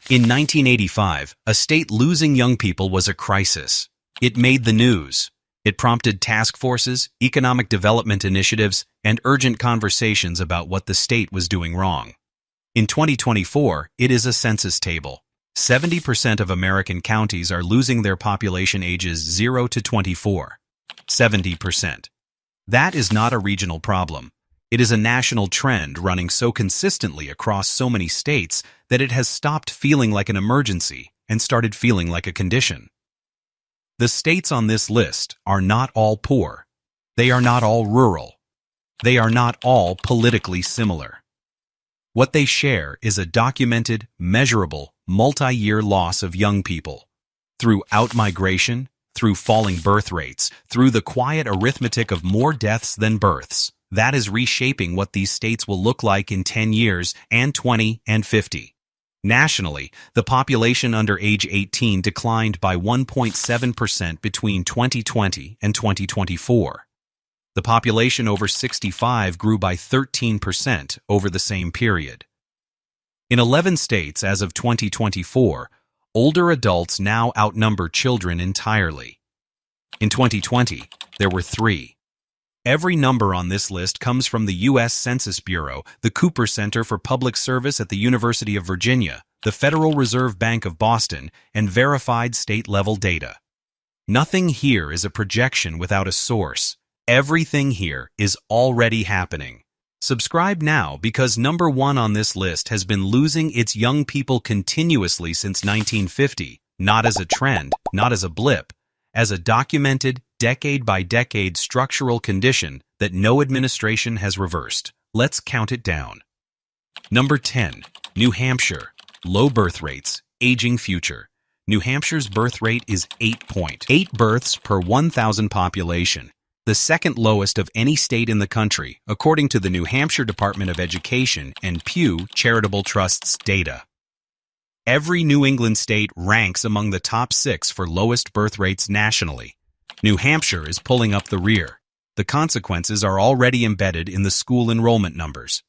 In 1985, a state losing young people was a crisis. It made the news. It prompted task forces, economic development initiatives, and urgent conversations about what the state was doing wrong. In 2024, it is a census table. 70% of American counties are losing their population ages 0 to 24. 70%. That is not a regional problem. It is a national trend running so consistently across so many states that it has stopped feeling like an emergency and started feeling like a condition. The states on this list are not all poor. They are not all rural. They are not all politically similar. What they share is a documented, measurable, multi-year loss of young people. Through outmigration, through falling birth rates, through the quiet arithmetic of more deaths than births, that is reshaping what these states will look like in 10 years and 20 and 50. Nationally, the population under age 18 declined by 1.7% between 2020 and 2024. The population over 65 grew by 13% over the same period. In 11 states as of 2024, older adults now outnumber children entirely. In 2020, there were 3. Every number on this list comes from the U.S. Census Bureau, the Cooper Center for Public Service at the University of Virginia, the Federal Reserve Bank of Boston, and verified state-level data. Nothing here is a projection without a source. Everything here is already happening. Subscribe now because number 1 on this list has been losing its young people continuously since 1950, not as a trend, not as a blip, as a documented, decade-by-decade structural condition that no administration has reversed. Let's count it down. Number 10. New Hampshire. Low birth rates, aging future. New Hampshire's birth rate is 8.8 births per 1,000 population, the second lowest of any state in the country, according to the New Hampshire Department of Education and Pew Charitable Trust's data. Every New England state ranks among the top 6 for lowest birth rates nationally. New Hampshire is pulling up the rear. The consequences are already embedded in the school enrollment numbers.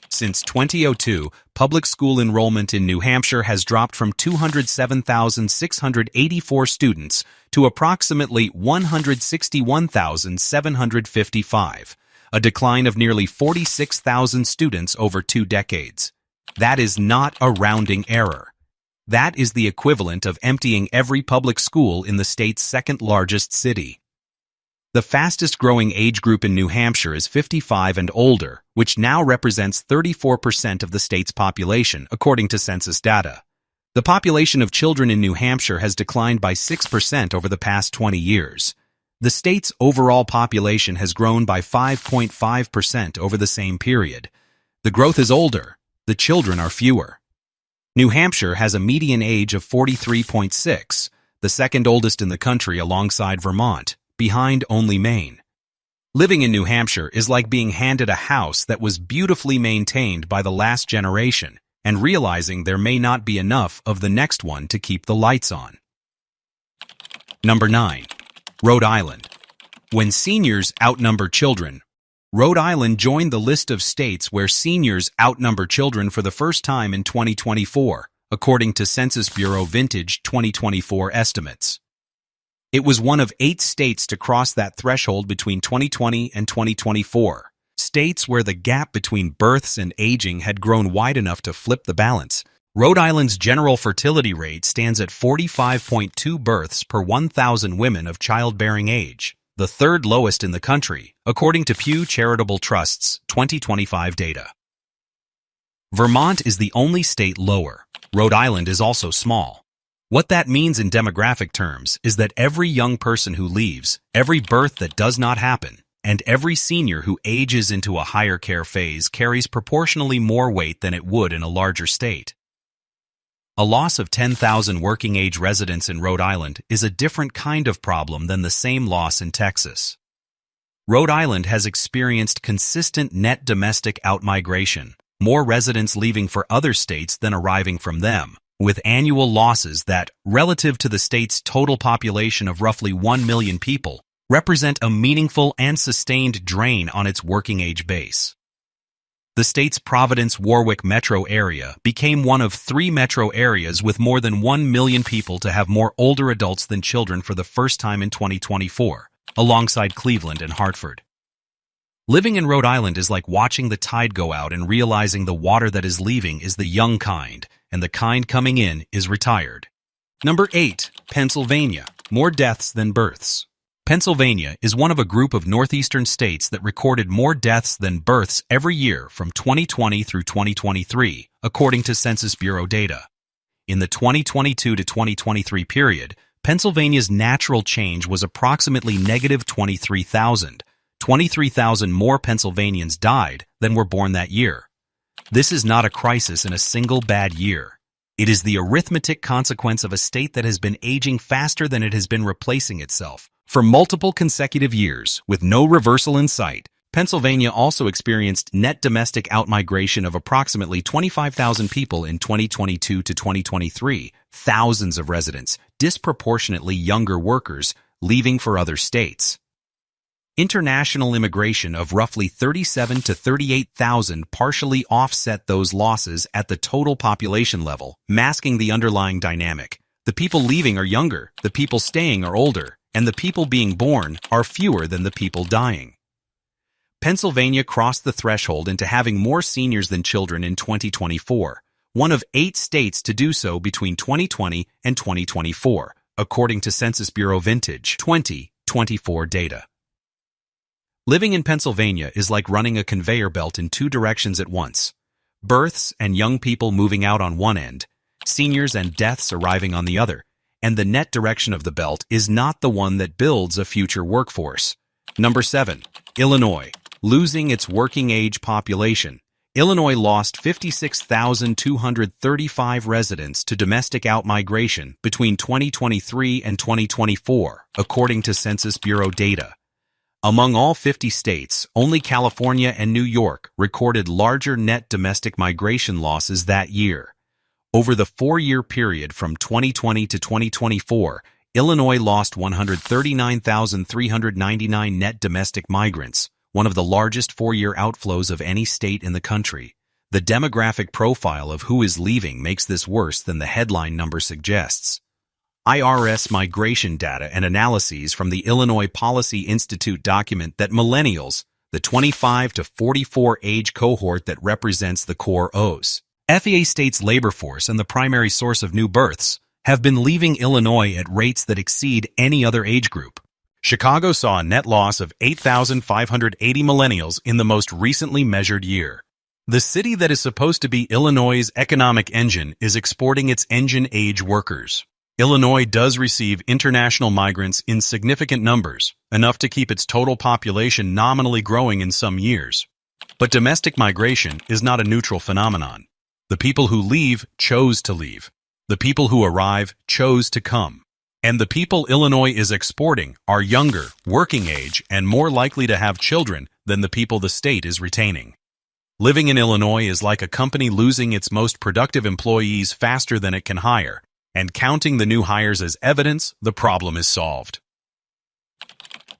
Since 2002, public school enrollment in New Hampshire has dropped from 207,684 students to approximately 161,755, a decline of nearly 46,000 students over 2 decades. That is not a rounding error. That is the equivalent of emptying every public school in the state's second-largest city. The fastest-growing age group in New Hampshire is 55 and older, which now represents 34% of the state's population, according to census data. The population of children in New Hampshire has declined by 6% over the past 20 years. The state's overall population has grown by 5.5% over the same period. The growth is older. The children are fewer. New Hampshire has a median age of 43.6, the second oldest in the country alongside Vermont, behind only Maine. Living in New Hampshire is like being handed a house that was beautifully maintained by the last generation and realizing there may not be enough of the next one to keep the lights on. Number 9. Rhode Island. When seniors outnumber children, Rhode Island joined the list of states where seniors outnumber children for the first time in 2024, according to Census Bureau Vintage 2024 estimates. It was one of 8 states to cross that threshold between 2020 and 2024, states where the gap between births and aging had grown wide enough to flip the balance. Rhode Island's general fertility rate stands at 45.2 births per 1,000 women of childbearing age, the third lowest in the country, according to Pew Charitable Trust's 2025 data. Vermont is the only state lower. Rhode Island is also small. What that means in demographic terms is that every young person who leaves, every birth that does not happen, and every senior who ages into a higher care phase carries proportionally more weight than it would in a larger state. A loss of 10,000 working-age residents in Rhode Island is a different kind of problem than the same loss in Texas. Rhode Island has experienced consistent net domestic outmigration, more residents leaving for other states than arriving from them, with annual losses that, relative to the state's total population of roughly 1 million people, represent a meaningful and sustained drain on its working-age base. The The state's Providence-Warwick metro area became one of 3 metro areas with more than 1 million people to have more older adults than children for the first time in 2024, alongside Cleveland and Hartford. Living in Rhode Island is like watching the tide go out and realizing the water that is leaving is the young kind, and the kind coming in is retired. Number 8. Pennsylvania. More deaths than births. Pennsylvania is one of a group of northeastern states that recorded more deaths than births every year from 2020 through 2023, according to Census Bureau data. In the 2022 to 2023 period, Pennsylvania's natural change was approximately negative 23,000. 23,000 more Pennsylvanians died than were born that year. This is not a crisis in a single bad year. It is the arithmetic consequence of a state that has been aging faster than it has been replacing itself. For multiple consecutive years, with no reversal in sight, Pennsylvania also experienced net domestic outmigration of approximately 25,000 people in 2022 to 2023, thousands of residents, disproportionately younger workers, leaving for other states. International immigration of roughly 37 to 38,000 partially offset those losses at the total population level, masking the underlying dynamic. The people leaving are younger, the people staying are older, and the people being born are fewer than the people dying. Pennsylvania crossed the threshold into having more seniors than children in 2024, one of 8 states to do so between 2020 and 2024, according to Census Bureau Vintage 2024 data. Living in Pennsylvania is like running a conveyor belt in 2 directions at once. Births and young people moving out on one end, seniors and deaths arriving on the other, and the net direction of the belt is not the one that builds a future workforce. Number 7. Illinois. Losing its working-age population. Illinois lost 56,235 residents to domestic outmigration between 2023 and 2024, according to Census Bureau data. Among all 50 states, only California and New York recorded larger net domestic migration losses that year. Over the 4-year period from 2020 to 2024, Illinois lost 139,399 net domestic migrants, one of the largest 4-year outflows of any state in the country. The demographic profile of who is leaving makes this worse than the headline number suggests. IRS migration data and analyses from the Illinois Policy Institute document that millennials, the 25 to 44 age cohort that represents the core O's, FEA state's labor force and the primary source of new births, have been leaving Illinois at rates that exceed any other age group. Chicago saw a net loss of 8,580 millennials in the most recently measured year. The city that is supposed to be Illinois' economic engine is exporting its engine-age workers. Illinois does receive international migrants in significant numbers, enough to keep its total population nominally growing in some years. But domestic migration is not a neutral phenomenon. The people who leave chose to leave. The people who arrive chose to come. And the people Illinois is exporting are younger, working age, and more likely to have children than the people the state is retaining. Living in Illinois is like a company losing its most productive employees faster than it can hire, and counting the new hires as evidence the problem is solved.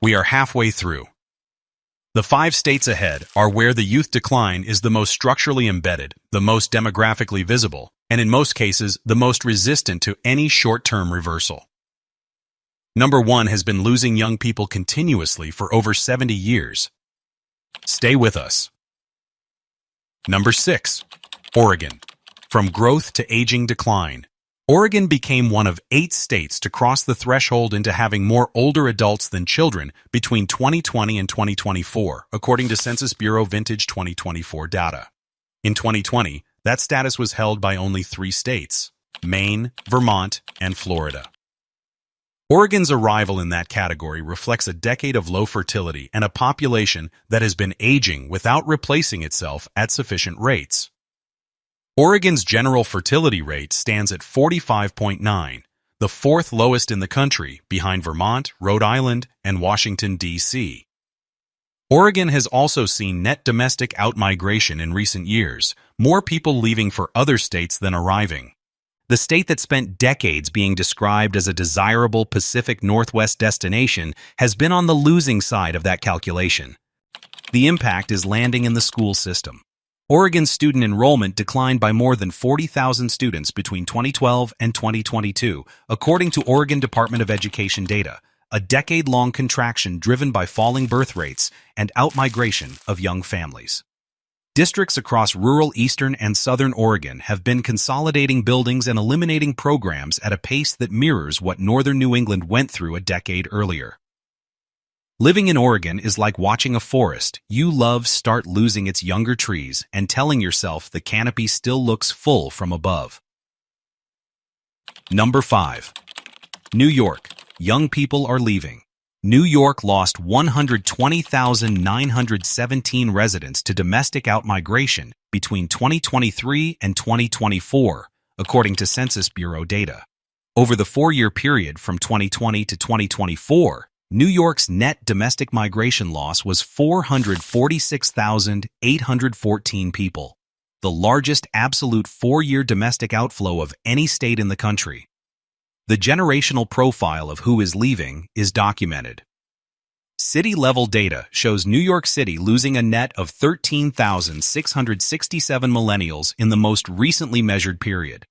We are halfway through. The 5 states ahead are where the youth decline is the most structurally embedded, the most demographically visible, and in most cases, the most resistant to any short-term reversal. Number 1 has been losing young people continuously for over 70 years. Stay with us. Number 6. Oregon. From growth to aging decline. Oregon became one of 8 states to cross the threshold into having more older adults than children between 2020 and 2024, according to Census Bureau Vintage 2024 data. In 2020, that status was held by only 3 states: Maine, Vermont, and Florida. Oregon's arrival in that category reflects a decade of low fertility and a population that has been aging without replacing itself at sufficient rates. Oregon's general fertility rate stands at 45.9, the 4th lowest in the country, behind Vermont, Rhode Island, and Washington, D.C. Oregon has also seen net domestic outmigration in recent years, more people leaving for other states than arriving. The state that spent decades being described as a desirable Pacific Northwest destination has been on the losing side of that calculation. The impact is landing in the school system. Oregon's student enrollment declined by more than 40,000 students between 2012 and 2022, according to Oregon Department of Education data, a decade-long contraction driven by falling birth rates and outmigration of young families. Districts across rural eastern and southern Oregon have been consolidating buildings and eliminating programs at a pace that mirrors what northern New England went through a decade earlier. Living in Oregon is like watching a forest you love start losing its younger trees and telling yourself the canopy still looks full from above. Number 5. New York. Young people are leaving. New York lost 120,917 residents to domestic outmigration between 2023 and 2024, according to Census Bureau data. Over the 4-year period from 2020 to 2024, New York's net domestic migration loss was 446,814 people, the largest absolute 4-year domestic outflow of any state in the country. The generational profile of who is leaving is documented. City-level data shows New York City losing a net of 13,667 millennials in the most recently measured period,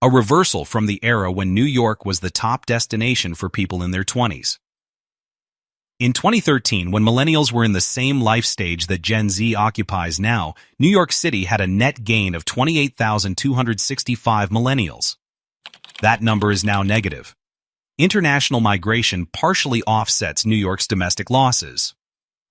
a reversal from the era when New York was the top destination for people in their 20s. In 2013, when millennials were in the same life stage that Gen Z occupies now, New York City had a net gain of 28,265 millennials. That number is now negative. International migration partially offsets New York's domestic losses.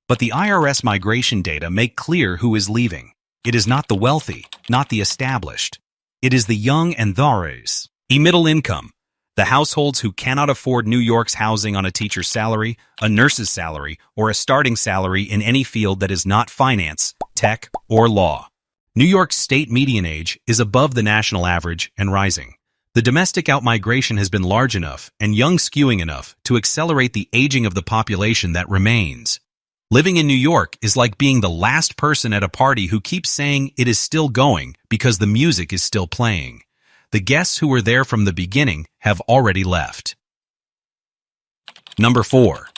But the IRS migration data make clear who is leaving. It is not the wealthy, not the established. It is the young and those, middle income, the households who cannot afford New York's housing on a teacher's salary, a nurse's salary, or a starting salary in any field that is not finance, tech, or law. New York's state median age is above the national average and rising. The domestic outmigration has been large enough and young skewing enough to accelerate the aging of the population that remains. Living in New York is like being the last person at a party who keeps saying it is still going because the music is still playing. The guests who were there from the beginning have already left. Number 4.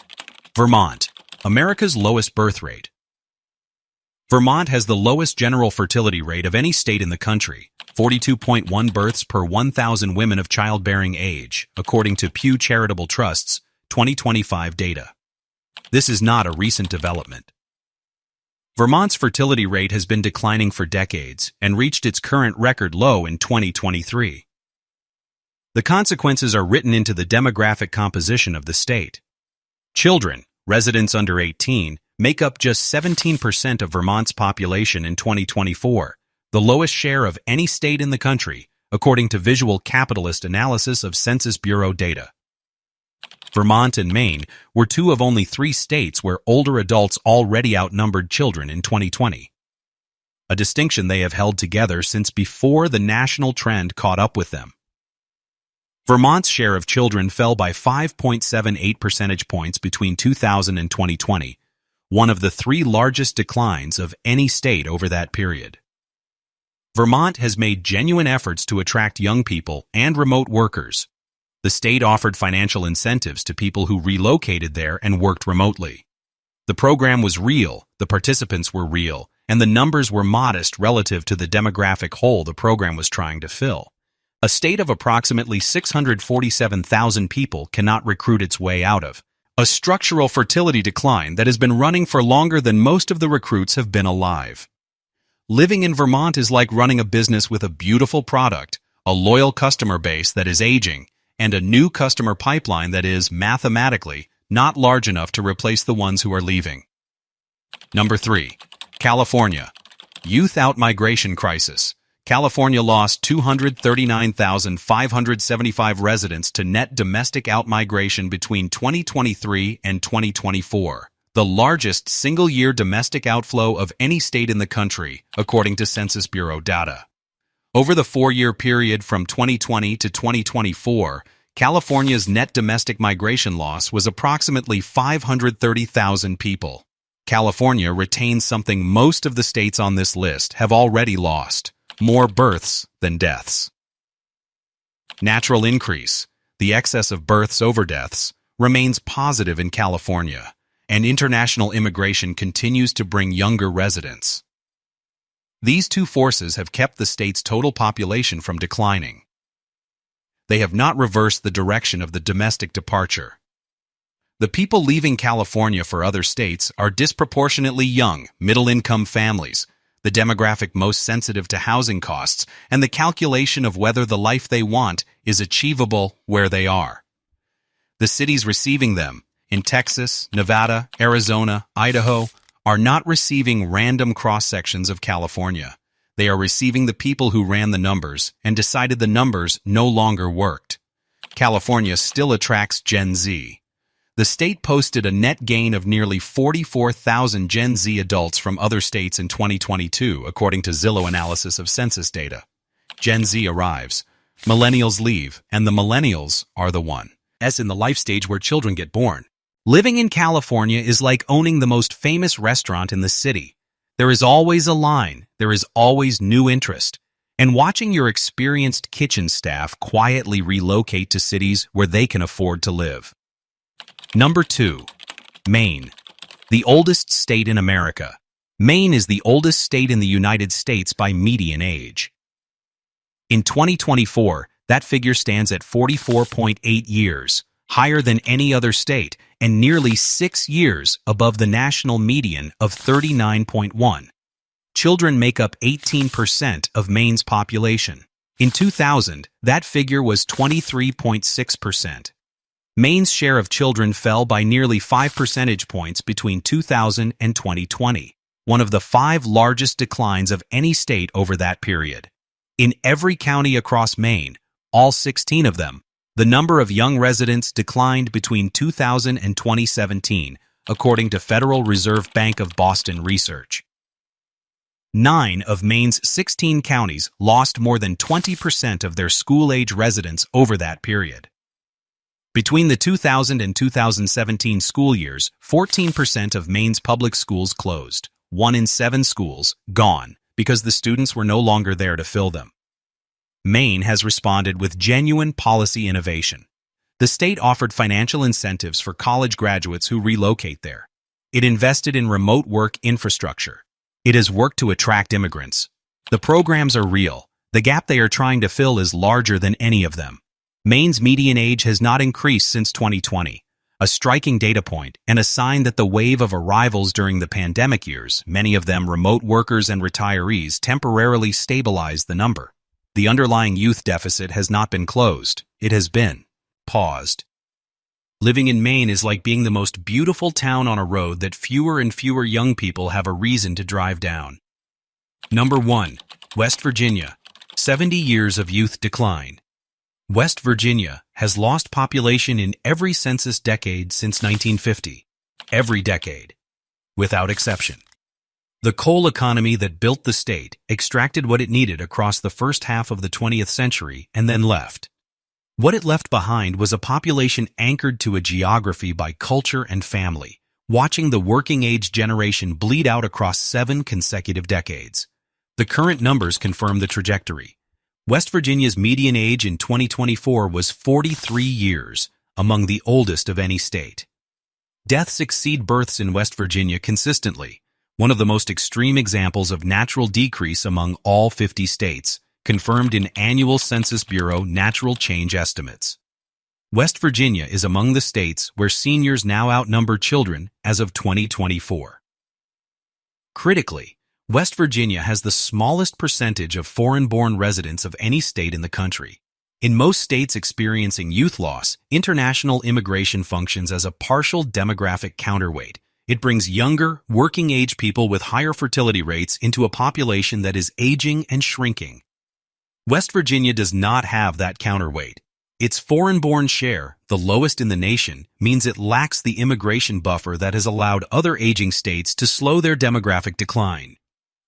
Vermont, America's lowest birth rate. Vermont has the lowest general fertility rate of any state in the country, 42.1 births per 1,000 women of childbearing age, according to Pew Charitable Trust's 2025 data. This is not a recent development. Vermont's fertility rate has been declining for decades and reached its current record low in 2023. The consequences are written into the demographic composition of the state. Children, residents under 18, make up just 17% of Vermont's population in 2024, the lowest share of any state in the country, according to visual capitalist analysis of Census Bureau data. Vermont and Maine were 2 of only 3 states where older adults already outnumbered children in 2020, a distinction they have held together since before the national trend caught up with them. Vermont's share of children fell by 5.78 percentage points between 2000 and 2020, one of the 3 largest declines of any state over that period. Vermont has made genuine efforts to attract young people and remote workers. The state offered financial incentives to people who relocated there and worked remotely. The program was real, the participants were real, and the numbers were modest relative to the demographic hole the program was trying to fill. A state of approximately 647,000 people cannot recruit its way out of a structural fertility decline that has been running for longer than most of the recruits have been alive. Living in Vermont is like running a business with a beautiful product, a loyal customer base that is aging, and a new customer pipeline that is, mathematically, not large enough to replace the ones who are leaving. Number 3. California. Youth outmigration crisis. California lost 239,575 residents to net domestic outmigration between 2023 and 2024, the largest single-year domestic outflow of any state in the country, according to Census Bureau data. Over the 4-year period from 2020 to 2024, California's net domestic migration loss was approximately 530,000 people. California retains something most of the states on this list have already lost: more births than deaths. Natural increase, the excess of births over deaths, remains positive in California, and international immigration continues to bring younger residents. These two forces have kept the state's total population from declining. They have not reversed the direction of the domestic departure. The people leaving California for other states are disproportionately young, middle-income families, the demographic most sensitive to housing costs, and the calculation of whether the life they want is achievable where they are. The cities receiving them, in Texas, Nevada, Arizona, Idaho, are not receiving random cross-sections of California. They are receiving the people who ran the numbers and decided the numbers no longer worked. California still attracts Gen Z. The state posted a net gain of nearly 44,000 Gen Z adults from other states in 2022, according to Zillow analysis of census data. Gen Z arrives, millennials leave, and the millennials are the one, as in the life stage where children get born. Living in California is like owning the most famous restaurant in the city. There is always a line, there is always new interest, and watching your experienced kitchen staff quietly relocate to cities where they can afford to live. Number 2. Maine, the oldest state in America. Maine is the oldest state in the United States by median age. In 2024, that figure stands at 44.8 years, higher than any other state, and nearly 6 years above the national median of 39.1. Children make up 18% of Maine's population. In 2000, that figure was 23.6%. Maine's share of children fell by nearly 5 percentage points between 2000 and 2020, one of the 5 largest declines of any state over that period. In every county across Maine, all 16 of them, the number of young residents declined between 2000 and 2017, according to Federal Reserve Bank of Boston research. 9 of Maine's 16 counties lost more than 20% of their school-age residents over that period. Between the 2000 and 2017 school years, 14% of Maine's public schools closed, 1 in 7 schools gone, because the students were no longer there to fill them. Maine has responded with genuine policy innovation. The state offered financial incentives for college graduates who relocate there. It invested in remote work infrastructure. It has worked to attract immigrants. The programs are real. The gap they are trying to fill is larger than any of them. Maine's median age has not increased since 2020, a striking data point and a sign that the wave of arrivals during the pandemic years, many of them remote workers and retirees, temporarily stabilized the number. The underlying youth deficit has not been closed. It has been paused. Living in Maine is like being the most beautiful town on a road that fewer and fewer young people have a reason to drive down. Number 1. West Virginia. 70 years of youth decline. West Virginia has lost population in every census decade since 1950. Every decade. Without exception. The coal economy that built the state extracted what it needed across the first half of the 20th century and then left. What it left behind was a population anchored to a geography by culture and family, watching the working-age generation bleed out across 7 consecutive decades. The current numbers confirm the trajectory. West Virginia's median age in 2024 was 43 years, among the oldest of any state. Deaths exceed births in West Virginia consistently, one of the most extreme examples of natural decrease among all 50 states, confirmed in annual Census Bureau natural change estimates. West Virginia is among the states where seniors now outnumber children as of 2024. Critically, West Virginia has the smallest percentage of foreign-born residents of any state in the country. In most states experiencing youth loss, international immigration functions as a partial demographic counterweight. It brings younger, working-age people with higher fertility rates into a population that is aging and shrinking. West Virginia does not have that counterweight. Its foreign-born share, the lowest in the nation, means it lacks the immigration buffer that has allowed other aging states to slow their demographic decline.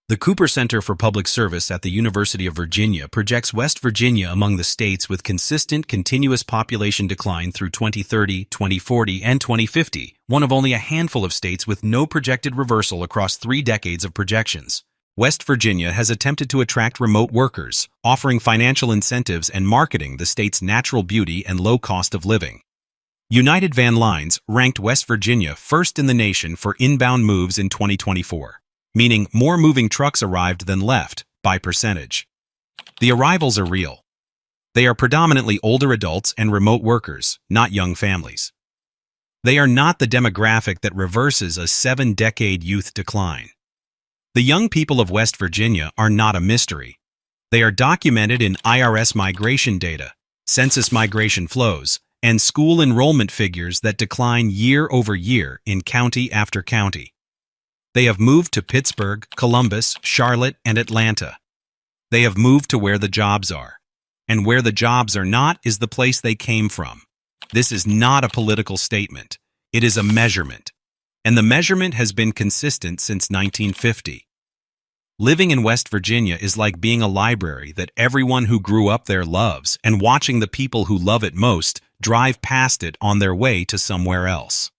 The Cooper Center for Public Service at the University of Virginia projects West Virginia among the states with consistent, continuous population decline through 2030, 2040, and 2050, one of only a handful of states with no projected reversal across 3 decades of projections. West Virginia has attempted to attract remote workers, offering financial incentives and marketing the state's natural beauty and low cost of living. United Van Lines ranked West Virginia first in the nation for inbound moves in 2024. meaning more moving trucks arrived than left, by percentage. The arrivals are real. They are predominantly older adults and remote workers, not young families. They are not the demographic that reverses a 7-decade youth decline. The young people of West Virginia are not a mystery. They are documented in IRS migration data, census migration flows, and school enrollment figures that decline year over year in county after county. They have moved to Pittsburgh, Columbus, Charlotte, and Atlanta. They have moved to where the jobs are. And where the jobs are not is the place they came from. This is not a political statement. It is a measurement. And the measurement has been consistent since 1950. Living in West Virginia is like being a library that everyone who grew up there loves, and watching the people who love it most drive past it on their way to somewhere else.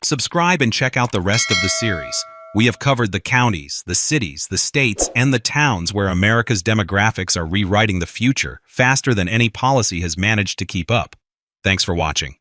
Subscribe and check out the rest of the series. We have covered the counties, the cities, the states, and the towns where America's demographics are rewriting the future faster than any policy has managed to keep up. Thanks for watching.